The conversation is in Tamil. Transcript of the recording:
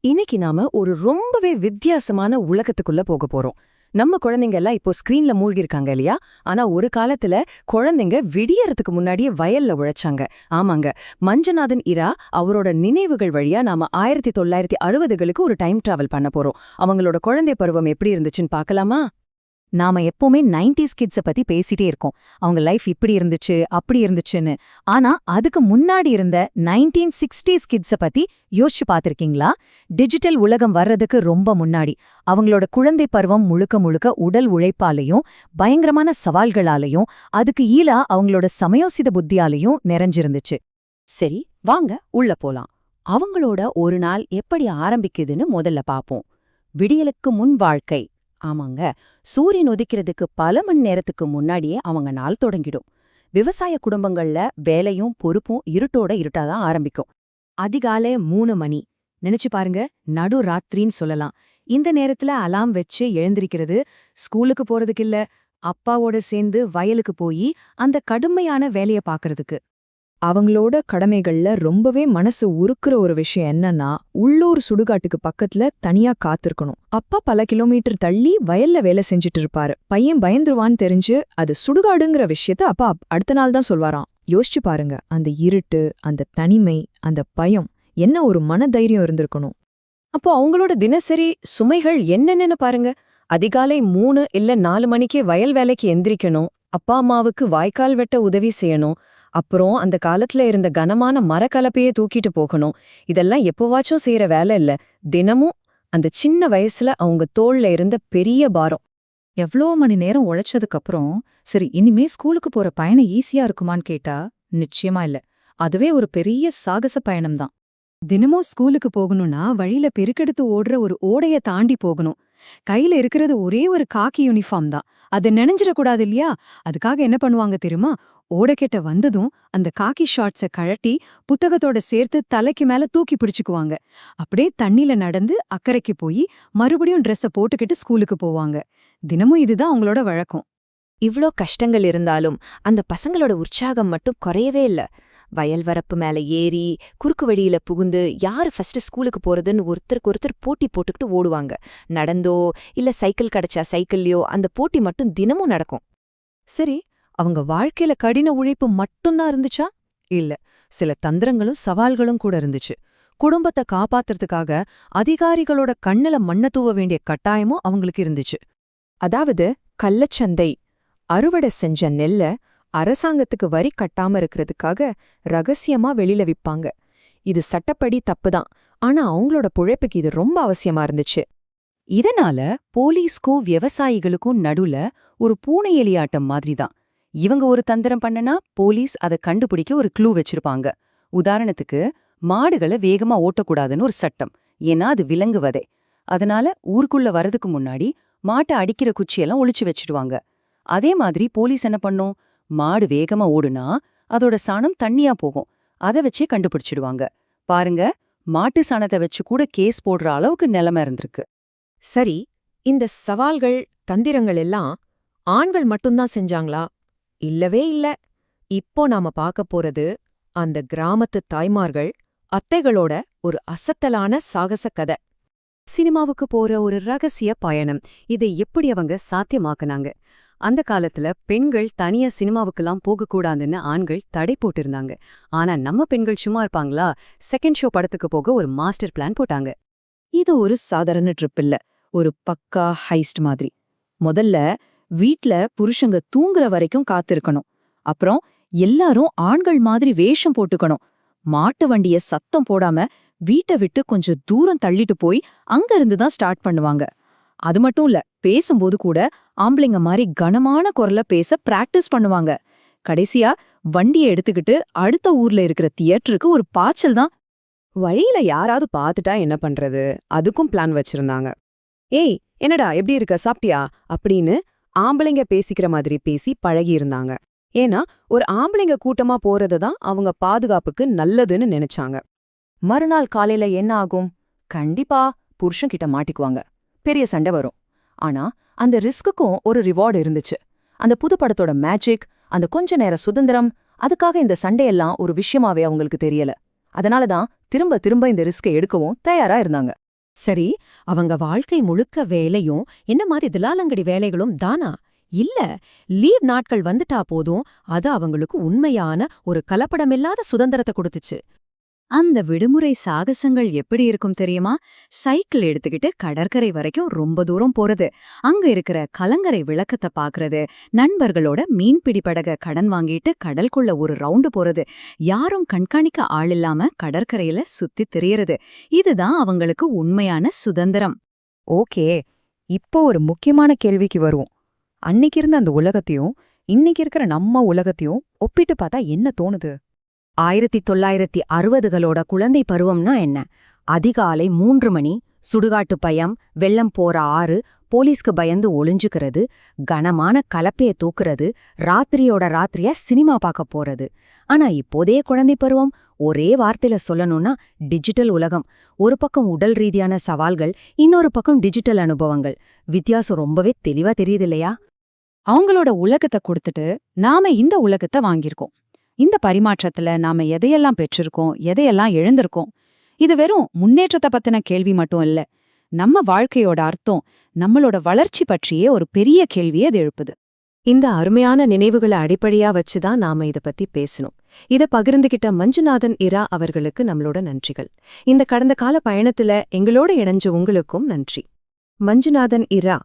இன்னைக்கு நாம ஒரு ரொம்பவே வித்தியாசமான உலகத்துக்குள்ள போக போறோம். நம்ம குழந்தைங்க எல்லாம் இப்போ ஸ்கிரீன்ல மூழ்கி இருக்காங்க இல்லையா? ஆனா ஒரு காலத்துல குழந்தைங்க விடியறதுக்கு முன்னாடியே வயல்ல உழைச்சாங்க. ஆமாங்க, மஞ்சநாதன் இரா அவரோட நினைவுகள் வழியா நாம 1960களுக்கு ஒரு டைம் டிராவல் பண்ண போறோம். அவங்களோட குழந்தை பருவம் எப்படி இருந்துச்சுன்னு பார்க்கலாமா? நாம எப்பவுமே 90s கிட்ஸ பத்தி பேசிட்டே இருக்கோம். அவங்க லைஃப் இப்படி இருந்துச்சு, அப்படி இருந்துச்சுன்னு. ஆனா அதுக்கு முன்னாடி இருந்த 1960s கிட்ஸ பத்தி யோசிச்சு பார்த்திருக்கீங்களா? டிஜிட்டல் உலகம் வர்றதுக்கு ரொம்ப முன்னாடி அவங்களோட குழந்தை பருவம் முழுக்க முழுக்க உடல் உழைப்பாலையும் பயங்கரமான சவால்களாலையும் அதுக்கு ஈலா அவங்களோட சமயோசித புத்தியாலையும் நிறைஞ்சிருந்துச்சு. சரி, வாங்க உள்ள போலாம். அவங்களோட ஒரு நாள் எப்படி ஆரம்பிக்குதுன்னு முதல்ல பாப்போம். விடியலுக்கு முன் வாழ்க்கை. ஆமாங்க, சூரியன் உதிக்கிறதுக்கு பல மணி நேரத்துக்கு முன்னாடியே அவங்க நாள் தொடங்கிடும். விவசாய குடும்பங்கள்ல வேலையும் பொறுப்பும் இருட்டோட இருட்டாதான் ஆரம்பிக்கும். அதிகாலை 3 மணி. நினைச்சு பாருங்க, நடு ராத்திரின்னு சொல்லலாம். இந்த நேரத்துல அலாம் வச்சு எழுந்திருக்கிறது, ஸ்கூலுக்கு போறதுக்கு இல்ல, அப்பாவோட சேர்ந்து வயலுக்கு போய் அந்த கடுமையான வேலைய பாக்குறதுக்கு. அவங்களோட கடமைகள்ல ரொம்பவே மனசு உருக்குற ஒரு விஷயம் என்னன்னா, உள்ளூர் சுடுகாட்டுக்கு பக்கத்துல தனியா காத்திருக்கணும். அப்பா பல கிலோமீட்டர் தள்ளி வயல்ல வேலை செஞ்சுட்டு இருப்பாரு. பையன் பயந்துருவான்னு தெரிஞ்சு அது சுடுகாடுங்கிற விஷயத்த அப்பா அடுத்த நாள் தான் சொல்வாராம். யோசிச்சு பாருங்க, அந்த இருட்டு, அந்த தனிமை, அந்த பயம், என்ன ஒரு மனதைரியம் இருந்திருக்கணும். அப்போ அவங்களோட தினசரி சுமைகள் என்னென்னு பாருங்க. அதிகாலை 3 இல்ல 4 மணிக்கே வயல் வேலைக்கு எந்திரிக்கணும். அப்பா அம்மாவுக்கு வாய்க்கால் வெட்ட உதவி செய்யணும். அப்புறம் அந்த காலத்துல இருந்த கனமான மரக்கலப்பையே தூக்கிட்டு போகணும். இதெல்லாம் எப்பவாச்சும் செய்யற வேலை இல்ல. தினமும் அந்த சின்ன வயசுல அவங்க தோள்ல இருந்த பெரிய பாரம். எவ்ளோ மணி நேரம் உழைச்சதுக்கு அப்புறம் சரி இனிமே ஸ்கூலுக்கு போற பயணம் ஈஸியா இருக்குமான்னு கேட்டா நிச்சயமா இல்ல. அதுவே ஒரு பெரிய சாகச பயணம்தான். தினமும் ஸ்கூலுக்கு போகணும்னா வழியில பெருக்கெடுத்து ஓடுற ஒரு ஓடைய தாண்டி போகணும். கையில இருக்கிறது ஒரே ஒரு காக்கி யூனிஃபார்ம் தான். அது நினைஞ்சிடக்கூடாது இல்லையா? அதுக்காக என்ன பண்ணுவாங்க தெரியுமா? ஓடக்கிட்ட வந்ததும் அந்த காக்கி ஷார்ட்ஸ கழட்டி புத்தகத்தோட சேர்த்து தலைக்கு மேல தூக்கி பிடிச்சுக்குவாங்க. அப்படியே தண்ணில நடந்து அக்கறைக்கு போய் மறுபடியும் ட்ரெஸ்ஸ போட்டுக்கிட்டு ஸ்கூலுக்கு போவாங்க. தினமும் இதுதான் அவங்களோட வழக்கம். இவ்ளோ கஷ்டங்கள் இருந்தாலும் அந்த பசங்களோட உற்சாகம் மட்டும் குறையவே இல்ல. வயல் வரப்பு மேல ஏறி குறுக்கு வழியில புகுந்து யாரு ஃபர்ஸ்ட் ஸ்கூலுக்கு போறதுன்னு ஒருத்தருக்கு ஒருத்தர் போட்டி போட்டுக்கிட்டு ஓடுவாங்க. நடந்தோ இல்ல சைக்கிள் கிடைச்சா சைக்கிள்லயோ அந்த போட்டி மட்டும் தினமும் நடக்கும். சரி, அவங்க வாழ்க்கையில கடின உழைப்பு மட்டும்தான் இருந்துச்சா? இல்ல, சில தந்திரங்களும் சவால்களும் கூட இருந்துச்சு. குடும்பத்தை காப்பாத்துறதுக்காக அதிகாரிகளோட கண்ணுல மண்ண தூவ வேண்டிய கட்டாயமும் அவங்களுக்கு இருந்துச்சு. அதாவது கள்ளச்சந்தை, அறுவடை செஞ்ச நெல்ல அரசாங்கத்துக்கு வரி கட்டாம இருக்கிறதுக்காக ரகசியமா வெளியில விப்பாங்க. இது சட்டப்படி தப்புதான், ஆனா அவங்களோட புழைப்புக்கு இது ரொம்ப அவசியமா இருந்துச்சு. இதனால போலீஸ்க்கும் விவசாயிகளுக்கும் நடுல ஒரு பூனை எலியாட்டம் மாதிரிதான். இவங்க ஒரு தந்திரம் பண்ணனா போலீஸ் அதை கண்டுபிடிக்க ஒரு க்ளூ வச்சிருப்பாங்க. உதாரணத்துக்கு, மாடுகளை வேகமா ஓட்டக்கூடாதுன்னு ஒரு சட்டம், ஏன்னா அது விலங்குவதே. அதனால ஊருக்குள்ள வரதுக்கு முன்னாடி மாட்டை அடிக்கிற குச்சியெல்லாம் ஒளிச்சு வச்சிடுவாங்க. அதே மாதிரி போலீஸ் என்ன பண்ணும்? மாடு வேகமா ஓடுனா அதோட சாணம் தண்ணியா போகும். அதை வச்சே கண்டுபிடிச்சிடுவாங்க. பாருங்க, மாட்டு சாணத்தை வச்சு கூட கேஸ் போடுற அளவுக்கு நிலைமை இருந்திருக்கு. சரி, இந்த சவால்கள், தந்திரங்கள் எல்லாம் ஆண்கள் மட்டும்தான் செஞ்சாங்களா? இல்லவே இல்ல. இப்போ நாம பார்க்க போறது அந்த கிராமத்து தாய்மார்கள், அத்தைகளோட ஒரு அசத்தலான சாகச கதை. சினிமாவுக்கு போற ஒரு ரகசிய பயணம். இதை எப்படி அவங்க சாத்தியமாக்குனாங்க? அந்த காலத்துல பெண்கள் தனியா சினிமாவுக்கெல்லாம் போகக்கூடாதுன்னு ஆண்கள் தடை போட்டிருந்தாங்க. ஆனா நம்ம பெண்கள் சும்மா இருப்பாங்களா? செகண்ட் ஷோ படத்துக்கு போக ஒரு மாஸ்டர் பிளான் போட்டாங்க. இது ஒரு சாதாரண ட்ரிப் இல்ல, ஒரு பக்கா ஹைஸ்ட் மாதிரி. முதல்ல வீட்ல புருஷங்க தூங்குற வரைக்கும் காத்திருக்கணும். அப்புறம் எல்லாரும் ஆண்கள் மாதிரி வேஷம் போட்டுக்கணும். மாட்டு வண்டிய சத்தம் போடாம வீட்டை விட்டு கொஞ்சம் தூரம் தள்ளிட்டு போய் அங்க இருந்துதான் ஸ்டார்ட் பண்ணுவாங்க. அது மட்டும் இல்ல, பேசும்போது கூட ஆம்பளைங்க மாதிரி கனமான குரல்ல பேச பிராக்டிஸ் பண்ணுவாங்க. கடைசியா வண்டியை எடுத்துக்கிட்டு அடுத்த ஊர்ல இருக்கிற தியேட்டருக்கு ஒரு பாய்ச்சல் தான். வழியில யாராவது பாத்துட்டா என்ன பண்றது? அதுக்கும் பிளான் வச்சிருந்தாங்க. ஏய், என்னடா எப்படி இருக்க, சாப்பிட்டியா அப்படின்னு ஆம்பளைங்க பேசிக்கிற மாதிரி பேசி பழகி இருந்தாங்க. ஏன்னா ஒரு ஆம்பளைங்க கூட்டமா போறதுதான் அவங்க பாதுகாப்புக்கு நல்லதுன்னு நினைச்சாங்க. மறுநாள் காலையில என்ன ஆகும்? கண்டிப்பா புருஷன்கிட்ட மாட்டிக்குவாங்க, பெரிய சண்டை வரும். ஆனா அந்த ரிஸ்க்குக்கும் ஒரு ரிவார்டு இருந்துச்சு. அந்த புது படத்தோட மேஜிக், அந்த கொஞ்ச நேர சுதந்திரம், அதுக்காக இந்த சண்டையெல்லாம் ஒரு விஷயமாவே அவங்களுக்கு தெரியல. அதனாலதான் திரும்ப திரும்ப இந்த ரிஸ்கை எடுக்கவும் தயாரா இருந்தாங்க. சரி, அவங்க வாழ்க்கை முழுக்க வேலையும் என்ன மாதிரி திலாலங்கடி வேலைகளும் தானா? இல்ல, லீவ் நாட்கள் வந்துட்டா போதும், அது அவங்களுக்கு உண்மையான ஒரு கலப்படமில்லாத சுதந்திரத்தை கொடுத்துச்சு. அந்த விடுமுறை சாகசங்கள் எப்படி இருக்கும் தெரியுமா? சைக்கிள் எடுத்துக்கிட்டு கடற்கரை வரைக்கும் ரொம்ப தூரம் போறது, அங்க இருக்கிற கலங்கரை விளக்கத்தை பாக்குறது, நண்பர்களோட மீன்பிடி படக கடன் வாங்கிட்டு கடலுக்குள்ள ஒரு ரவுண்டு போறது, யாரும் கண்காணிக்க ஆள் இல்லாம கடற்கரையில சுத்தி திரியறது. இதுதான் அவங்களுக்கு உண்மையான சுதந்திரம். ஓகே, இப்போ ஒரு முக்கியமான கேள்விக்கு வருவோம். அன்னைக்கு இருந்த அந்த உலகத்தையும் இன்னைக்கு இருக்கிற நம்ம உலகத்தையும் ஒப்பிட்டு பார்த்தா என்ன தோணுது? 1960களோட குழந்தை பருவம்னா என்ன? அதிகாலை 3 மணி, சுடுகாட்டு பயம், வெள்ளம் போற ஆறு, போலீஸ்க்கு பயந்து ஒளிஞ்சுக்கிறது, கனமான கலப்பைய தூக்குறது, ராத்திரியோட ராத்திரியா சினிமா பார்க்க போறது. ஆனா இப்போதைய குழந்தை பருவம் ஒரே வார்த்தையில சொல்லணும்னா டிஜிட்டல் உலகம். ஒரு பக்கம் உடல் ரீதியான சவால்கள், இன்னொரு பக்கம் டிஜிட்டல் அனுபவங்கள். வித்தியாசம் ரொம்பவே தெளிவா தெரியுது இல்லையா? அவங்களோட உலகத்தை கொடுத்துட்டு நாம இந்த உலகத்தை வாங்கியிருக்கோம். இந்த பரிமாற்றத்துல நாம எதையெல்லாம் பெற்றிருக்கோம், எதையெல்லாம் இழந்திருக்கோம்? இது வெறும் முன்னேற்றத்தை பத்தின கேள்வி மட்டும் இல்ல, நம்ம வாழ்க்கையோட அர்த்தம், நம்மளோட வளர்ச்சி பற்றியே ஒரு பெரிய கேள்வியை அது எழுப்புது. இந்த அருமையான நினைவுகளை அடிப்படையா வச்சுதான் நாம இத பத்தி பேசணும். இத பகிர்ந்துகிட்ட மஞ்சுநாதன் இரா அவர்களுக்கு நம்மளோட நன்றிகள். இந்த கடந்த கால பயணத்துல எங்களோட இணைஞ்ச உங்களுக்கும் நன்றி. மஞ்சுநாதன் இரா